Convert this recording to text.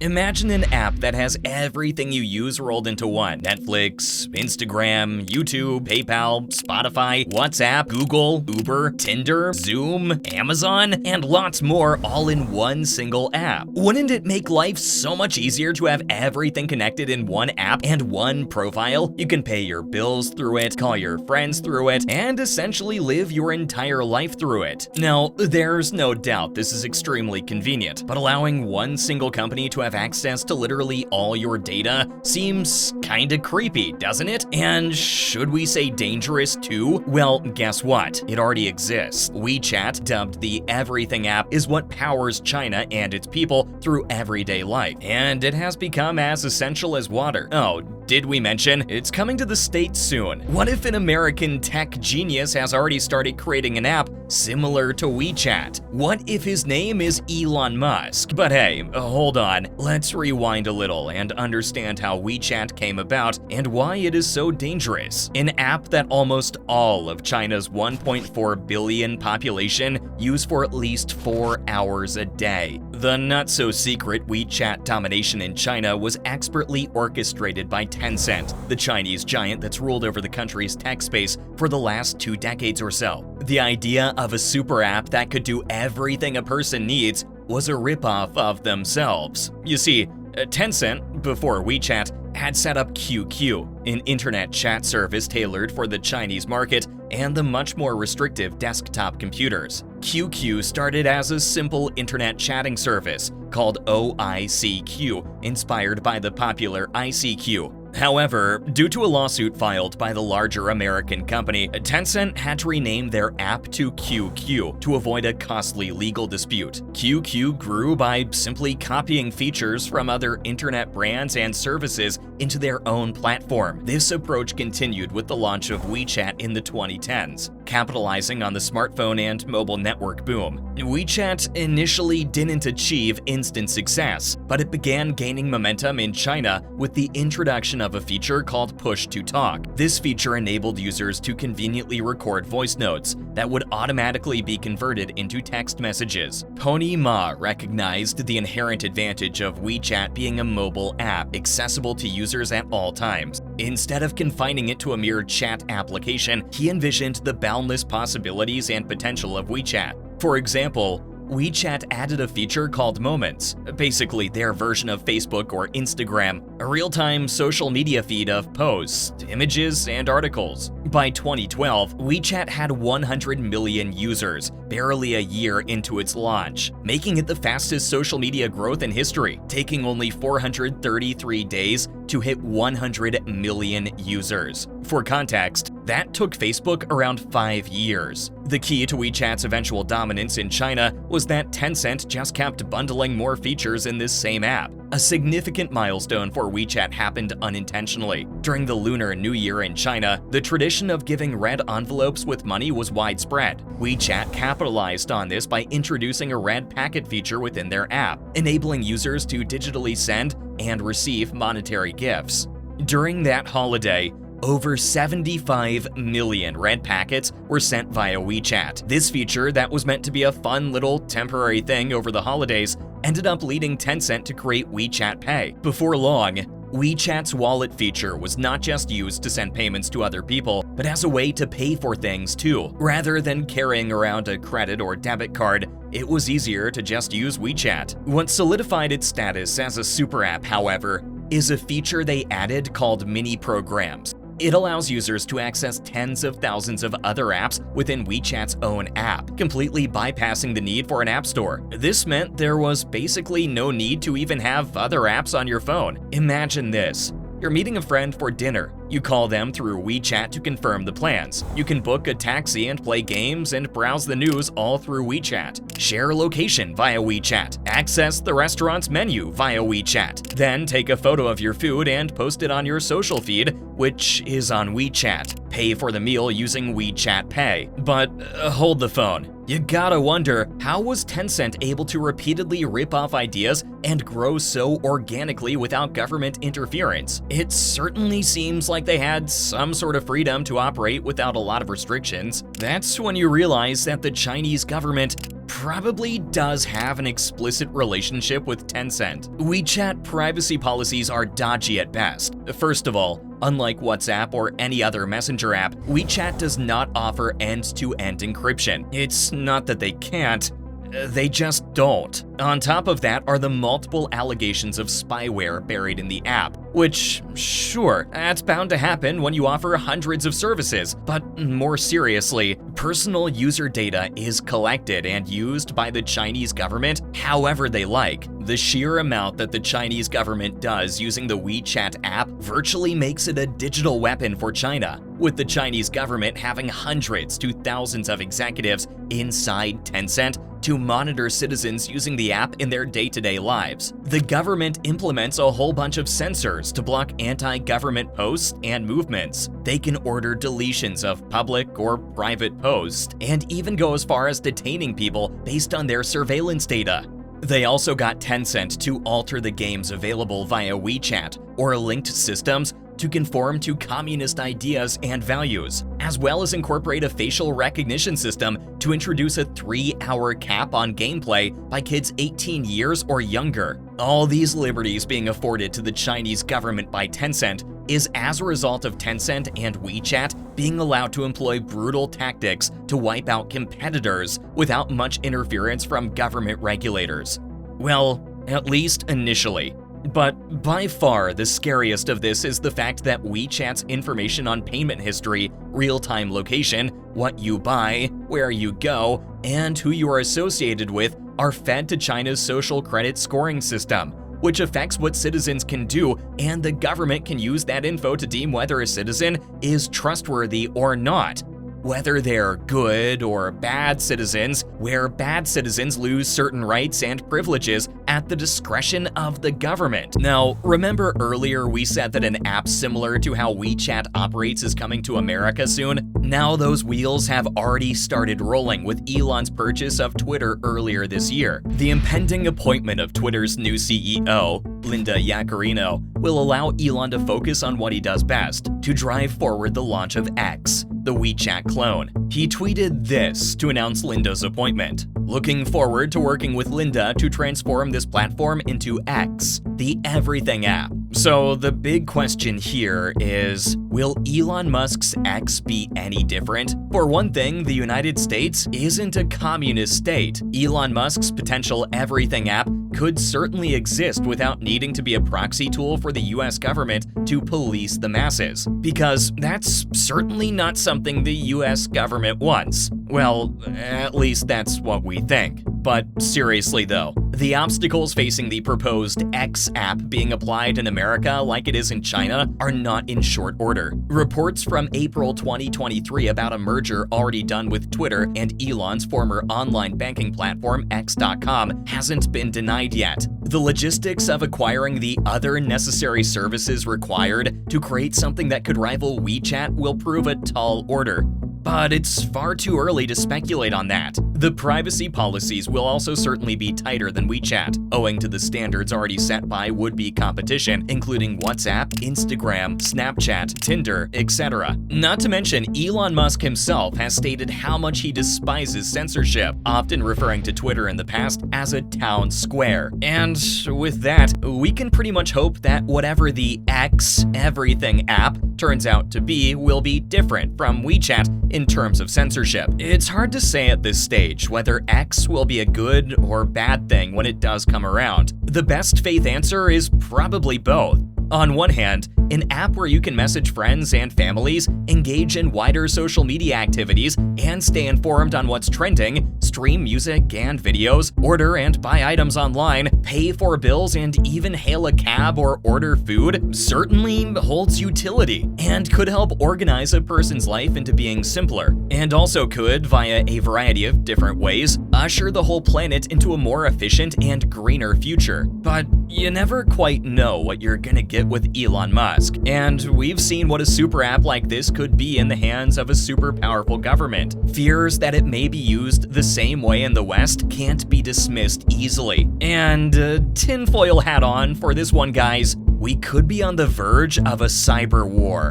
Imagine an app that has everything you use rolled into one. Netflix, Instagram, YouTube, PayPal, Spotify, WhatsApp, Google, Uber, Tinder, Zoom, Amazon, and lots more all in one single app. Wouldn't it make life so much easier to have everything connected in one app and one profile? You can pay your bills through it, call your friends through it, and essentially live your entire life through it. Now, there's no doubt this is extremely convenient, but allowing one single company to have access to literally all your data seems kinda creepy, doesn't it? And should we say dangerous too? Well, guess what? It already exists. WeChat, dubbed the Everything app, is what powers China and its people through everyday life, and it has become as essential as water. Oh, did we mention it's coming to the States soon? What if an American tech genius has already started creating an app similar to WeChat? What if his name is Elon Musk? But hey, hold on. Let's rewind a little and understand how WeChat came about and why it is so dangerous. An app that almost all of China's 1.4 billion population use for at least 4 hours a day. The not-so-secret WeChat domination in China was expertly orchestrated by Tencent, the Chinese giant that's ruled over the country's tech space for the last 2 decades or so. The idea of a super app that could do everything a person needs was a ripoff of themselves. You see, Tencent, before WeChat, had set up QQ, an internet chat service tailored for the Chinese market and the much more restrictive desktop computers. QQ started as a simple internet chatting service called OICQ, inspired by the popular ICQ. However, due to a lawsuit filed by the larger American company, Tencent had to rename their app to QQ to avoid a costly legal dispute. QQ grew by simply copying features from other internet brands and services into their own platform. This approach continued with the launch of WeChat in the 2010s, capitalizing on the smartphone and mobile network boom. WeChat initially didn't achieve instant success, but it began gaining momentum in China with the introduction of a feature called Push to Talk. This feature enabled users to conveniently record voice notes that would automatically be converted into text messages. Pony Ma recognized the inherent advantage of WeChat being a mobile app, accessible to users at all times. Instead of confining it to a mere chat application, he envisioned the boundless possibilities and potential of WeChat. For example, WeChat added a feature called Moments, basically their version of Facebook or Instagram, a real-time social media feed of posts, images, and articles. By 2012, WeChat had 100 million users, barely a year into its launch, making it the fastest social media growth in history, taking only 433 days to hit 100 million users. For context, that took Facebook around 5 years. The key to WeChat's eventual dominance in China was that Tencent just kept bundling more features in this same app. A significant milestone for WeChat happened unintentionally. During the Lunar New Year in China, the tradition of giving red envelopes with money was widespread. WeChat capitalized on this by introducing a red packet feature within their app, enabling users to digitally send and receive monetary gifts. During that holiday, over 75 million red packets were sent via WeChat. This feature that was meant to be a fun little temporary thing over the holidays ended up leading Tencent to create WeChat Pay. Before long, WeChat's wallet feature was not just used to send payments to other people, but as a way to pay for things too. Rather than carrying around a credit or debit card, it was easier to just use WeChat. What solidified its status as a super app, however, is a feature they added called mini programs. It allows users to access tens of thousands of other apps within WeChat's own app, completely bypassing the need for an app store. This meant there was basically no need to even have other apps on your phone. Imagine this. You're meeting a friend for dinner. You call them through WeChat to confirm the plans. You can book a taxi and play games and browse the news all through WeChat. Share a location via WeChat. Access the restaurant's menu via WeChat. Then take a photo of your food and post it on your social feed, which is on WeChat. Pay for the meal using WeChat Pay. But hold the phone. You gotta wonder, how was Tencent able to repeatedly rip off ideas and grow so organically without government interference? It certainly seems like they had some sort of freedom to operate without a lot of restrictions. That's when you realize that the Chinese government probably does have an explicit relationship with Tencent. WeChat privacy policies are dodgy at best. First of all, unlike WhatsApp or any other messenger app, WeChat does not offer end-to-end encryption. It's not that they can't, they just don't. On top of that are the multiple allegations of spyware buried in the app, which, sure, that's bound to happen when you offer hundreds of services, but more seriously, personal user data is collected and used by the Chinese government however they like. The sheer amount that the Chinese government does using the WeChat app virtually makes it a digital weapon for China, with the Chinese government having hundreds to thousands of executives inside Tencent to monitor citizens using the app in their day-to-day lives. The government implements a whole bunch of sensors to block anti-government posts and movements. They can order deletions of public or private posts, and even go as far as detaining people based on their surveillance data. They also got Tencent to alter the games available via WeChat or linked systems to conform to communist ideas and values, as well as incorporate a facial recognition system to introduce a 3-hour cap on gameplay by kids 18 years or younger. All these liberties being afforded to the Chinese government by Tencent is as a result of Tencent and WeChat being allowed to employ brutal tactics to wipe out competitors without much interference from government regulators. Well, at least initially. But by far the scariest of this is the fact that WeChat's information on payment history, real-time location, what you buy, where you go, and who you are associated with are fed to China's social credit scoring system, which affects what citizens can do, and the government can use that info to deem whether a citizen is trustworthy or not. Whether they're good or bad citizens, where bad citizens lose certain rights and privileges at the discretion of the government. Now, remember earlier we said that an app similar to how WeChat operates is coming to America soon? Now those wheels have already started rolling with Elon's purchase of Twitter earlier this year. The impending appointment of Twitter's new CEO, Linda Yaccarino, will allow Elon to focus on what he does best, to drive forward the launch of X, the WeChat clone. He tweeted this to announce Linda's appointment. Looking forward to working with Linda to transform this platform into X, the everything app. So the big question here is, will Elon Musk's X be any different? For one thing, the United States isn't a communist state. Elon Musk's potential everything app could certainly exist without needing to be a proxy tool for the US government to police the masses, because that's certainly not something the US government wants. Well, at least that's what we think. But seriously though, the obstacles facing the proposed X app being applied in America like it is in China are not in short order. Reports from April 2023 about a merger already done with Twitter and Elon's former online banking platform X.com hasn't been denied yet. The logistics of acquiring the other necessary services required to create something that could rival WeChat will prove a tall order. But it's far too early to speculate on that. The privacy policies will also certainly be tighter than WeChat, owing to the standards already set by would-be competition, including WhatsApp, Instagram, Snapchat, Tinder, etc. Not to mention, Elon Musk himself has stated how much he despises censorship, often referring to Twitter in the past as a town square. And with that, we can pretty much hope that whatever the X everything app turns out to be will be different from WeChat in terms of censorship. It's hard to say at this stage whether X will be a good or bad thing when it does come around. The best faith answer is probably both. On one hand, an app where you can message friends and families, engage in wider social media activities, and stay informed on what's trending, stream music and videos, order and buy items online, pay for bills, and even hail a cab or order food certainly holds utility and could help organize a person's life into being simpler, and also could, via a variety of different ways, usher the whole planet into a more efficient and greener future. But you never quite know what you're gonna get with Elon Musk, and we've seen what a super app like this could be in the hands of a super powerful government. Fears that it may be used the same way in the West can't be dismissed easily. And tinfoil hat on for this one, guys, we could be on the verge of a cyber war.